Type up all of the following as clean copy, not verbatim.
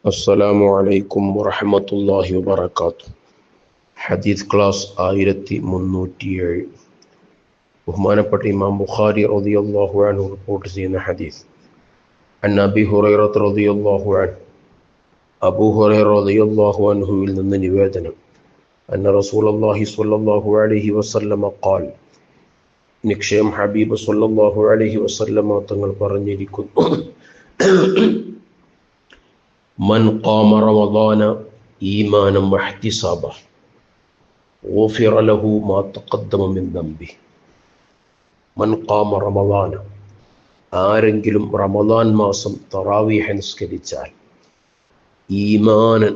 അസ്സലാമു അലൈക്കും വറഹ്മത്തുള്ളാഹി വബറകാതുഹു. ഹദീസ് ക്ലാസ് 1307. ബഹുമാനപ്പെട്ട ഇമാം ബുഖാരി റളിയല്ലാഹു അൻഹു റിപ്പോർട്ട് ചെയ്യുന്ന ഹദീസ്. അൻ അബീ ഹുറൈറ റളിയല്ലാഹു അൻഹു, അബൂ ഹുറൈറ റളിയല്ലാഹു അൻഹുവിൽ നിന്ന് നിവേദനം, അന്ന റസൂലുള്ളാഹി സ്വല്ലല്ലാഹു അലൈഹി വസല്ലമ ഖാൽ, നിശ്ചയം ഹബീബ് സ്വല്ലല്ലാഹു അലൈഹി വസല്ലമ തങ്ങൾ പറഞ്ഞിരിക്കുന്നു, മൻ ഖാമ റമദാന ഈമാനം വഹ്തിസാബ ഗുഫിറ ലഹു മാ തഖദ്ദമ മിൻ ദംബി. മൻ ഖാമ റമദാന, ആരെങ്കിലും റമദാൻ മാസം തറാവീഹ് നിസ്കരിച്ചാൽ, ഈമാനൻ,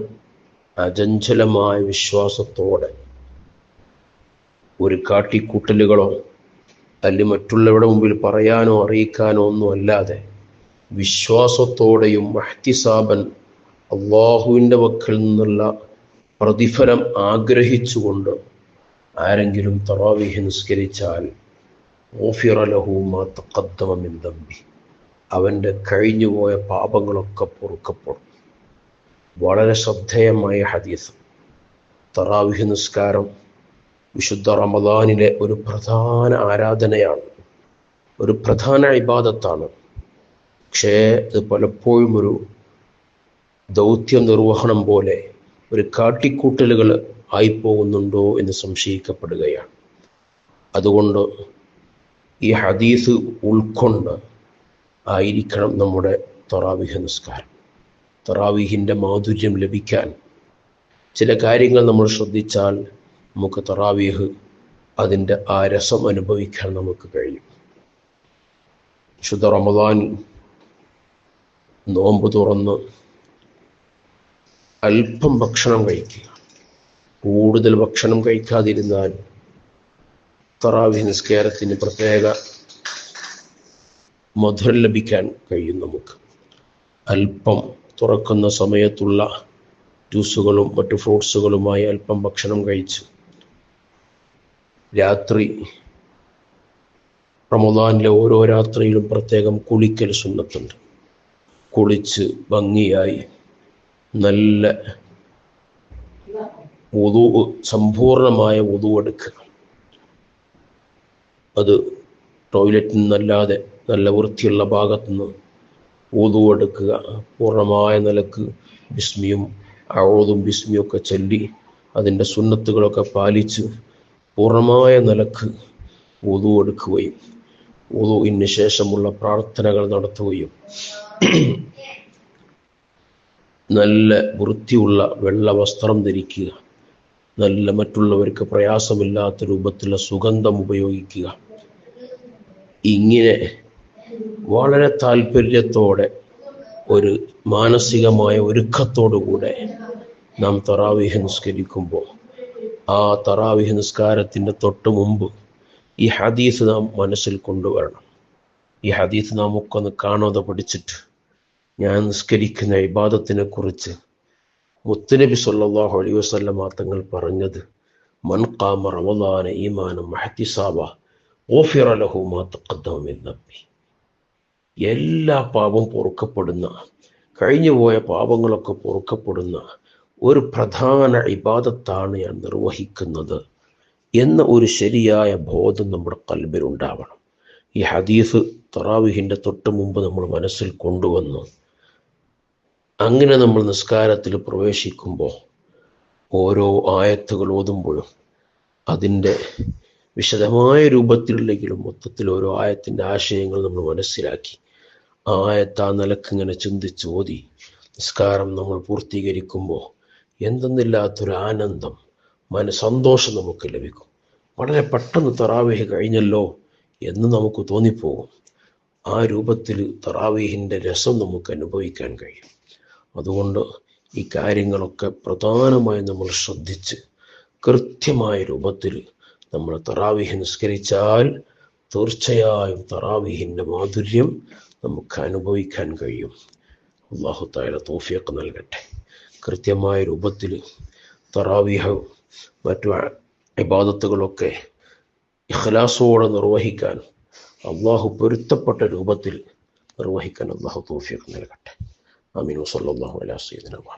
അചഞ്ചലമായ വിശ്വാസത്തോടെ, ഒരു കാട്ടിക്കൂട്ടലുകളോ അല്ലെങ്കിൽ മറ്റുള്ളവരുടെ മുമ്പിൽ പറയാനോ അറിയിക്കാനോ ഒന്നും അല്ലാതെ വിശ്വാസത്തോടെയും വഹ്തിസാബൻ, അള്ളാഹുവിൻ്റെ വക്കൽ നിന്നുള്ള പ്രതിഫലം ആഗ്രഹിച്ചുകൊണ്ട് ആരെങ്കിലും തറാവീഹ് നിസ്കരിച്ചാൽ ഗുഫിറ ലഹു മാ തഖദ്ദമ മിൻ ദംബി, അവൻ്റെ കഴിഞ്ഞുപോയ പാപങ്ങളൊക്കെ പൊറുക്കപ്പെടും. വളരെ ശ്രദ്ധേയമായ ഹദീസ്. തറാവീഹ് നിസ്കാരം വിശുദ്ധ റമദാനിലെ ഒരു പ്രധാന ആരാധനയാണ്, ഒരു പ്രധാന ഇബാദത്താണ്. പക്ഷേ ഇത് പലപ്പോഴും ഒരു ദൗത്യ നിർവഹണം പോലെ, ഒരു കാട്ടിക്കൂട്ടലുകൾ ആയിപ്പോകുന്നുണ്ടോ എന്ന് സംശയിക്കപ്പെടുകയാണ്. അതുകൊണ്ട് ഈ ഹദീസ് ഉൾക്കൊണ്ട് ആയിരിക്കണം നമ്മുടെ തറാവീഹ് നിസ്കാരം. തറാവീഹിൻ്റെ മാധുര്യം ലഭിക്കാൻ ചില കാര്യങ്ങൾ നമ്മൾ ശ്രദ്ധിച്ചാൽ നമുക്ക് തറാവീഹ് അതിൻ്റെ ആ രസം അനുഭവിക്കാൻ നമുക്ക് കഴിയും. ശുദ്ധ റമദാൻ നോമ്പ് തുറന്ന് അല്പം ഭക്ഷണം കഴിക്കുക, കൂടുതൽ ഭക്ഷണം കഴിക്കാതിരുന്നാൽ തറാവീഹ് നിസ്കാരത്തിന് പ്രത്യേക മധുരം ലഭിക്കാൻ കഴിയും. നമുക്ക് അല്പം തുറക്കുന്ന സമയത്തുള്ള ജ്യൂസുകളും മറ്റു ഫ്രൂട്ട്സുകളുമായി അല്പം ഭക്ഷണം കഴിച്ച് രാത്രി, റമദാനിലെ ഓരോ രാത്രിയിലും പ്രത്യേകം കുളിക്കൽ സുന്നത്തുണ്ട്. കുളിച്ച് ഭംഗിയായി നല്ല വുദൂ, സമ്പൂർണമായ വുദൂ എടുക്കുക. അത് ടോയ്ലറ്റിൽ നിന്നല്ലാതെ നല്ല വൃത്തിയുള്ള ഭാഗത്തുനിന്ന് വുദൂ എടുക്കുക. പൂർണ്ണമായ നിലക്ക് ബിസ്മിയും അഊദും ബിസ്മിയും ഒക്കെ ചൊല്ലി അതിൻ്റെ സുന്നത്തുകളൊക്കെ പാലിച്ച് പൂർണ്ണമായ നിലക്ക് വുദൂ എടുക്കുകയും വുദൂഇന് ശേഷമുള്ള പ്രാർത്ഥനകൾ നടത്തുകയും നല്ല വൃത്തിയുള്ള വെള്ള വസ്ത്രം ധരിക്കുക, നല്ല മറ്റുള്ളവർക്ക് പ്രയാസമില്ലാത്ത രൂപത്തിലുള്ള സുഗന്ധം ഉപയോഗിക്കുക. ഇങ്ങനെ വളരെ താല്പര്യത്തോടെ, ഒരു മാനസികമായ ഒരുക്കത്തോടുകൂടെ നാം തറാവീഹ് നിസ്കരിക്കുമ്പോൾ, ആ തറാവീഹ് നിസ്കാരത്തിൻ്റെ തൊട്ട് മുമ്പ് ഈ ഹദീസ് നാം മനസ്സിൽ കൊണ്ടുവരണം. ഈ ഹദീസ് നാം ഒക്കെ ഒന്ന് കാണാതെ പഠിച്ചിട്ട്, ഞാൻ നിസ്കരിക്കുന്ന ഇബാദത്തിനെ കുറിച്ച് മുത്തുനബി സ്വല്ലല്ലാഹു അലൈഹി വസല്ലമ തങ്ങൾ പറഞ്ഞത്, മൻ ഖാമ റമദാന ഈമാനം വഹ്തിസാബ ഗുഫിറ ലഹു മാ തഖദ്ദമ മിൻ ദംബി. എല്ലാ പാപവും പൊറുക്കപ്പെടുന്ന, കഴിഞ്ഞുപോയ പാപങ്ങളൊക്കെ പൊറുക്കപ്പെടുന്ന ഒരു പ്രധാന ഇബാദത്താണ് ഞാൻ നിർവഹിക്കുന്നത് എന്ന ഒരു ശരിയായ ബോധം നമ്മുടെ ഖൽബിൽ ഉണ്ടാവണം. ഈ ഹദീസ് തറാവീഹിൻ്റെ തൊട്ട് മുമ്പ് നമ്മൾ മനസ്സിൽ കൊണ്ടുവന്ന്, അങ്ങനെ നമ്മൾ നിസ്കാരത്തിൽ പ്രവേശിക്കുമ്പോൾ ഓരോ ആയത്തുകൾ ഓതുമ്പോഴും അതിൻ്റെ വിശദമായ രൂപത്തിലുള്ളെങ്കിലും മൊത്തത്തിൽ ഓരോ ആയത്തിൻ്റെ ആശയങ്ങൾ നമ്മൾ മനസ്സിലാക്കി ആയത്ത് ആ നിലക്കിങ്ങനെ ചിന്തിച്ച് ഓതി നിസ്കാരം നമ്മൾ പൂർത്തീകരിക്കുമ്പോൾ എന്തെന്നില്ലാത്തൊരു ആനന്ദം, സന്തോഷം നമുക്ക് ലഭിക്കും. വളരെ പെട്ടെന്ന് തറാവീഹ് കഴിഞ്ഞല്ലോ എന്ന് നമുക്ക് തോന്നിപ്പോകും. ആ രൂപത്തിൽ തറാവീഹിൻ്റെ രസം നമുക്ക് അനുഭവിക്കാൻ കഴിയും. അതുകൊണ്ട് ഈ കാര്യങ്ങളൊക്കെ പ്രധാനമായും നമ്മൾ ശ്രദ്ധിച്ച് കൃത്യമായ രൂപത്തിൽ നമ്മൾ തറാവീഹ് നിസ്കരിച്ചാൽ തീർച്ചയായും തറാവീഹിൻ്റെ മാധുര്യം നമുക്ക് അനുഭവിക്കാൻ കഴിയും. അല്ലാഹു തആല തൗഫീഖ് നൽകട്ടെ. കൃത്യമായ രൂപത്തിൽ തറാവീഹ് മറ്റു ഇബാദത്തുകളൊക്കെ ഇഖ്ലാസോടെ നിർവഹിക്കാൻ, അള്ളാഹു പൊരുത്തപ്പെട്ട രൂപത്തിൽ നിർവഹിക്കാൻ അള്ളാഹു തൗഫീഖ് നൽകട്ടെ. ആമീൻ. വസല്ലല്ലാഹു അലാ സയ്യിദിനാ മുഹമ്മദ്.